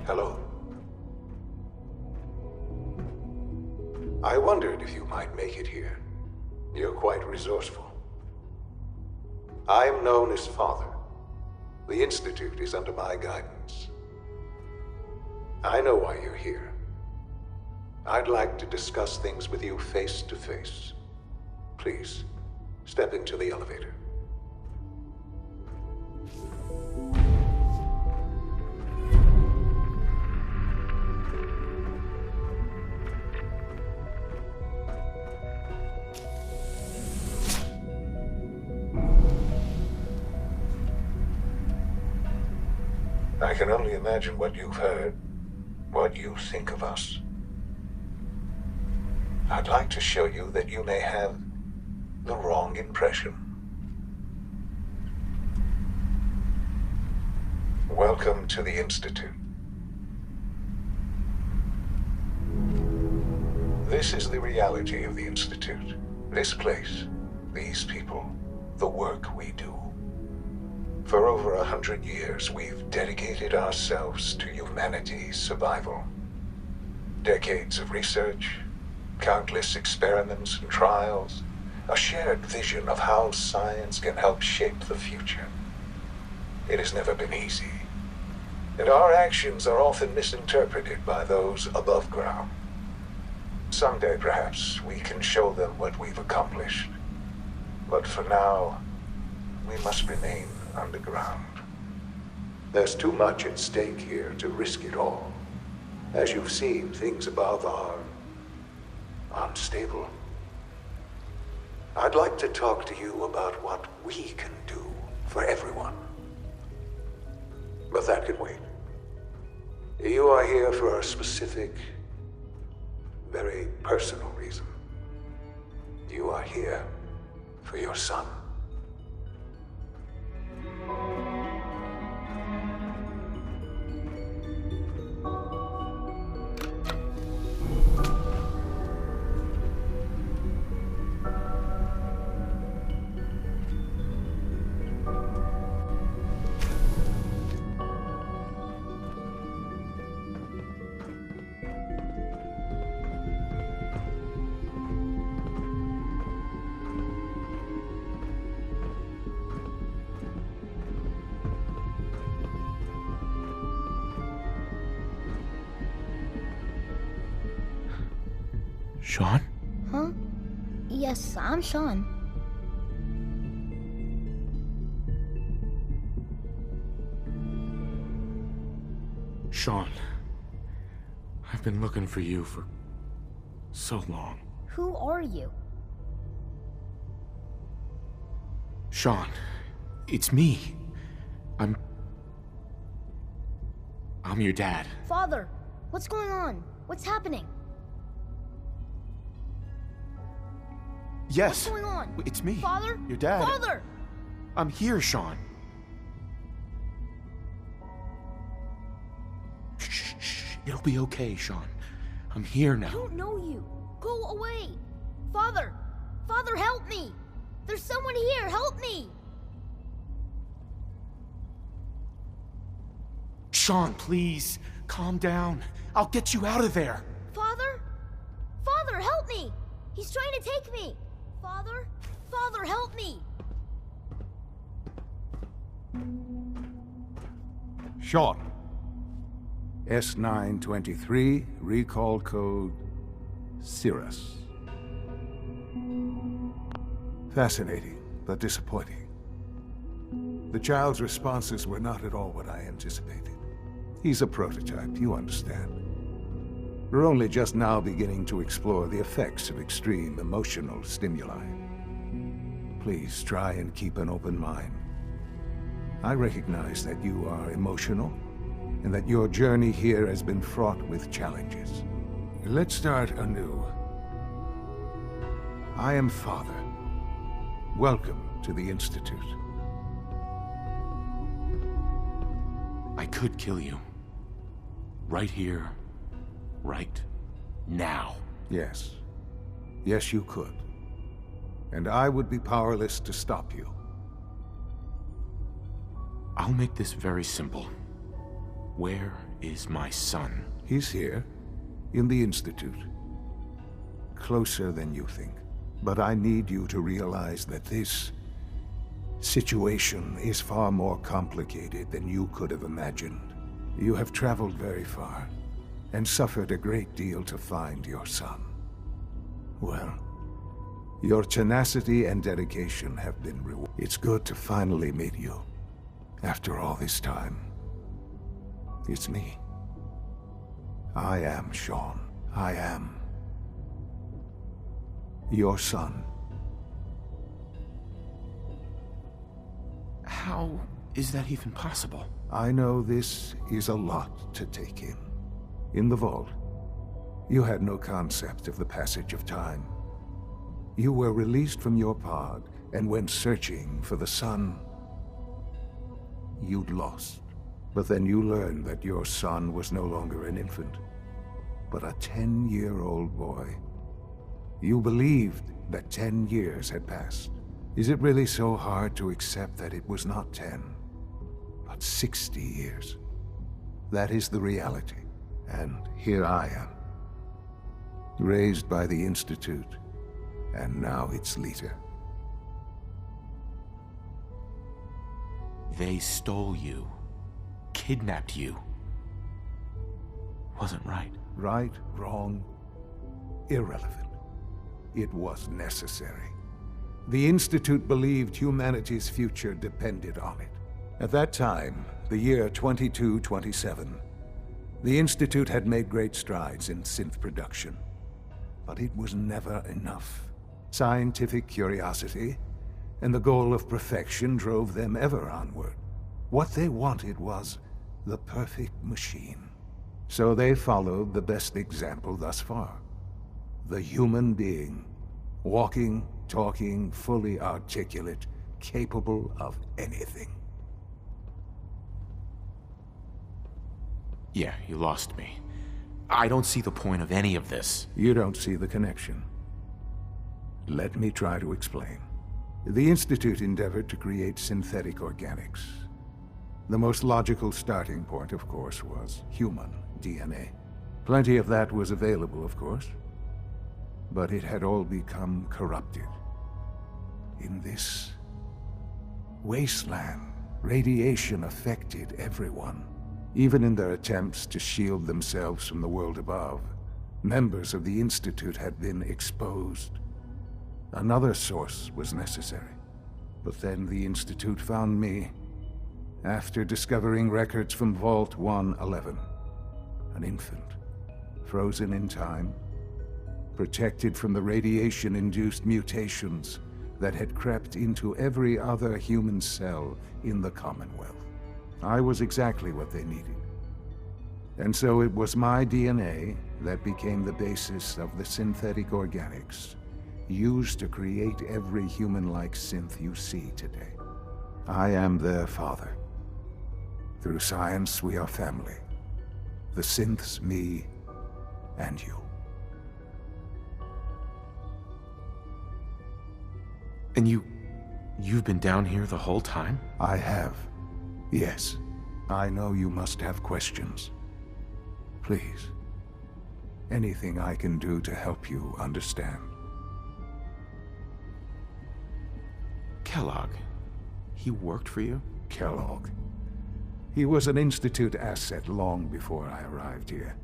Hello. I wondered if you might make it here. You're quite resourceful. I am known as Father. The Institute is under my guidance. I know why you're here. I'd like to discuss things with you face to face. Please, step into the elevator. I can only imagine what you've heard, what you think of us. I'd like to show you that you may have the wrong impression. Welcome to the Institute. This is the reality of the Institute. This place, these people, the work we do. For over 100 years, we've dedicated ourselves to humanity's survival. Decades of research, countless experiments and trials, a shared vision of how science can help shape the future. It has never been easy, and our actions are often misinterpreted by those above ground. Someday, perhaps, we can show them what we've accomplished. But for now, we must remain underground. There's too much at stake here to risk it all. As you've seen, things above are unstable. I'd like to talk to you about what we can do for everyone. But that can wait. You are here for a specific, very personal reason. You are here for your son. Shaun? Huh? Yes, I'm Shaun. Shaun, I've been looking for you for so long. Who are you? Shaun, it's me. I'm your dad. Father, what's going on? What's happening? Yes. What's going on? It's me. Father? Your dad. Father! I'm here, Shaun. Shh. It'll be okay, Shaun. I'm here now. I don't know you. Go away. Father! Father, help me! There's someone here. Help me! Shaun, please. Calm down. I'll get you out of there. Father? Father, help me! He's trying to take me! Father? Father, help me! Shaun. S923, recall code Cirrus. Fascinating, but disappointing. The child's responses were not at all what I anticipated. He's a prototype, you understand. We're only just now beginning to explore the effects of extreme emotional stimuli. Please try and keep an open mind. I recognize that you are emotional, and that your journey here has been fraught with challenges. Let's start anew. I am Father. Welcome to the Institute. I could kill you. Right here. Right now. Yes. Yes, you could. And I would be powerless to stop you. I'll make this very simple. Where is my son? He's here, in the Institute. Closer than you think. But I need you to realize that this situation is far more complicated than you could have imagined. You have traveled very far, and suffered a great deal to find your son. Well, your tenacity and dedication have been rewarded. It's good to finally meet you. After all this time, it's me. I am Shaun. I am your son. How is that even possible? I know this is a lot to take in. In the vault, you had no concept of the passage of time. You were released from your pod and went searching for the son you'd lost. But then you learned that your son was no longer an infant, but a 10-year-old boy. You believed that 10 years had passed. Is it really so hard to accept that it was not 10, but 60 years? That is the reality. And here I am, raised by the Institute, and now its leader. They stole you, kidnapped you. Wasn't right. Right, wrong, irrelevant. It was necessary. The Institute believed humanity's future depended on it. At that time, the year 2227, the Institute had made great strides in synth production. But it was never enough. Scientific curiosity and the goal of perfection drove them ever onward. What they wanted was the perfect machine. So they followed the best example thus far. The human being. Walking, talking, fully articulate, capable of anything. Yeah, you lost me. I don't see the point of any of this. You don't see the connection. Let me try to explain. The Institute endeavored to create synthetic organics. The most logical starting point, of course, was human DNA. Plenty of that was available, of course. But it had all become corrupted. In this wasteland, radiation affected everyone. Even in their attempts to shield themselves from the world above, members of the Institute had been exposed. Another source was necessary. But then the Institute found me, after discovering records from Vault 111. An infant, frozen in time, protected from the radiation-induced mutations that had crept into every other human cell in the Commonwealth. I was exactly what they needed. And so it was my DNA that became the basis of the synthetic organics used to create every human-like synth you see today. I am their father. Through science, we are family. The synths, me, and you. And you've been down here the whole time? I have. Yes. I know you must have questions. Please. Anything I can do to help you understand. Kellogg. He worked for you? Kellogg. He was an Institute asset long before I arrived here.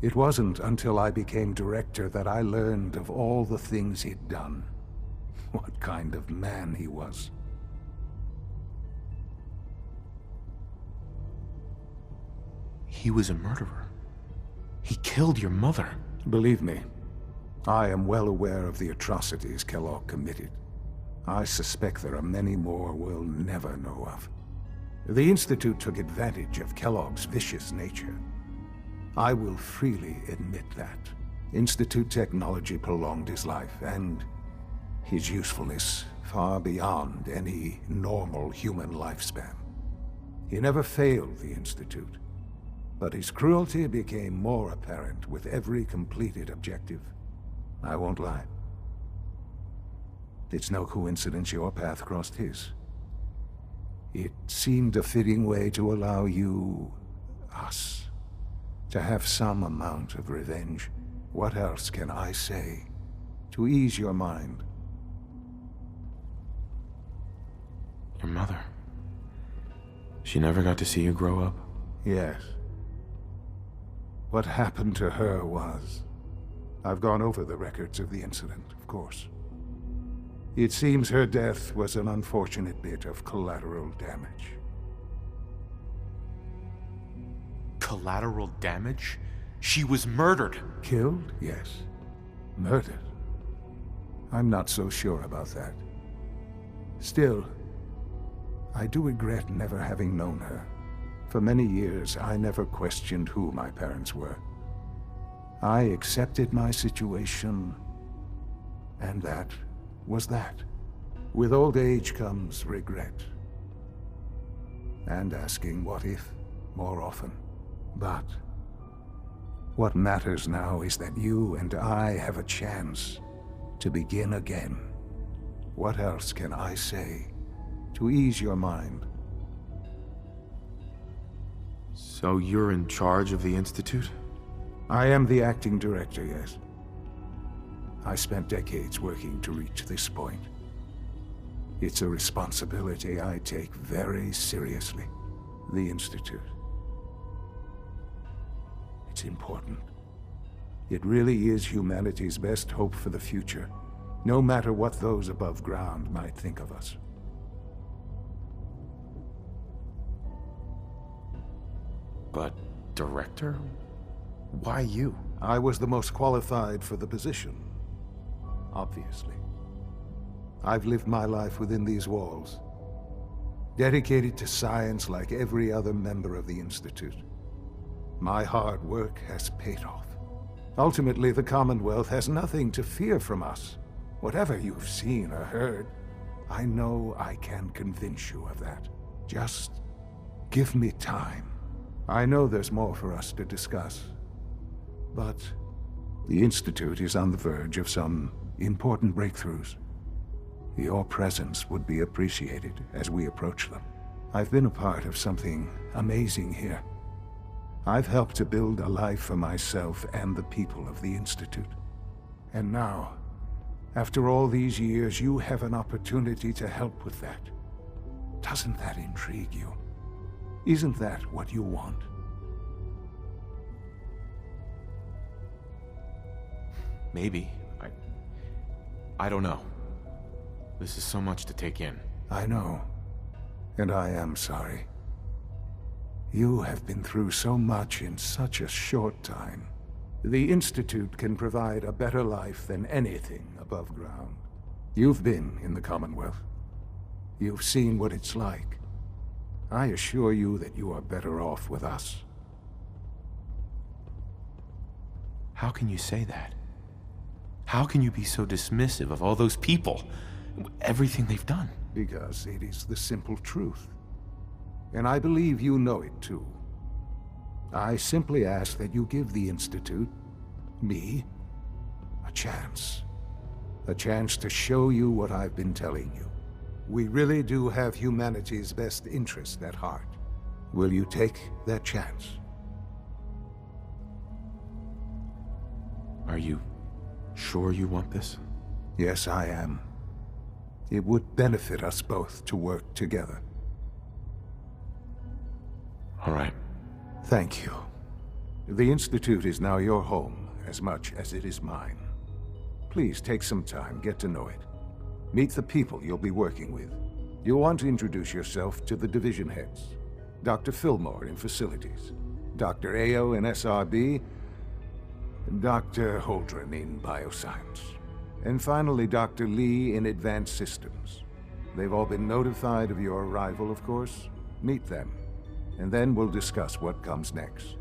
It wasn't until I became director that I learned of all the things he'd done. What kind of man he was. He was a murderer. He killed your mother. Believe me, I am well aware of the atrocities Kellogg committed. I suspect there are many more we'll never know of. The Institute took advantage of Kellogg's vicious nature. I will freely admit that. Institute technology prolonged his life, and his usefulness far beyond any normal human lifespan. He never failed the Institute, but his cruelty became more apparent with every completed objective. I won't lie. It's no coincidence your path crossed his. It seemed a fitting way to allow you, us, To have some amount of revenge. What else can I say to ease your mind? Your mother. She never got to see you grow up? Yes. What happened to her was... I've gone over the records of the incident, of course. It seems her death was an unfortunate bit of collateral damage. Collateral damage? She was murdered. Killed? Yes. Murdered? I'm not so sure about that. Still, I do regret never having known her. For many years, I never questioned who my parents were. I accepted my situation, and that was that. With old age comes regret. And asking what if more often. But what matters now is that you and I have a chance to begin again. What else can I say to ease your mind? So you're in charge of the Institute? I am the acting director, yes. I spent decades working to reach this point. It's a responsibility I take very seriously. The Institute. It's important. It really is humanity's best hope for the future, no matter what those above ground might think of us. But, director? Why you? I was the most qualified for the position, obviously. I've lived my life within these walls, dedicated to science like every other member of the Institute. My hard work has paid off. Ultimately, the Commonwealth has nothing to fear from us. Whatever you've seen or heard, I know I can convince you of that. Just give me time. I know there's more for us to discuss. But the Institute is on the verge of some important breakthroughs. Your presence would be appreciated as we approach them. I've been a part of something amazing here. I've helped to build a life for myself and the people of the Institute. And now, after all these years, you have an opportunity to help with that. Doesn't that intrigue you? Isn't that what you want? Maybe. I don't know. This is so much to take in. I know. And I am sorry. You have been through so much in such a short time. The Institute can provide a better life than anything above ground. You've been in the Commonwealth. You've seen what it's like. I assure you that you are better off with us. How can you say that? How can you be so dismissive of all those people? Everything they've done? Because it is the simple truth. And I believe you know it too. I simply ask that you give the Institute, me, a chance. A chance to show you what I've been telling you. We really do have humanity's best interest at heart. Will you take that chance? Are you sure you want this? Yes, I am. It would benefit us both to work together. All right. Thank you. The Institute is now your home, as much as it is mine. Please take some time, get to know it. Meet the people you'll be working with. You'll want to introduce yourself to the division heads. Dr. Fillmore in Facilities, Dr. Ao in SRB, Dr. Holdren in Bioscience, and finally Dr. Lee in Advanced Systems. They've all been notified of your arrival, of course. Meet them, and then we'll discuss what comes next.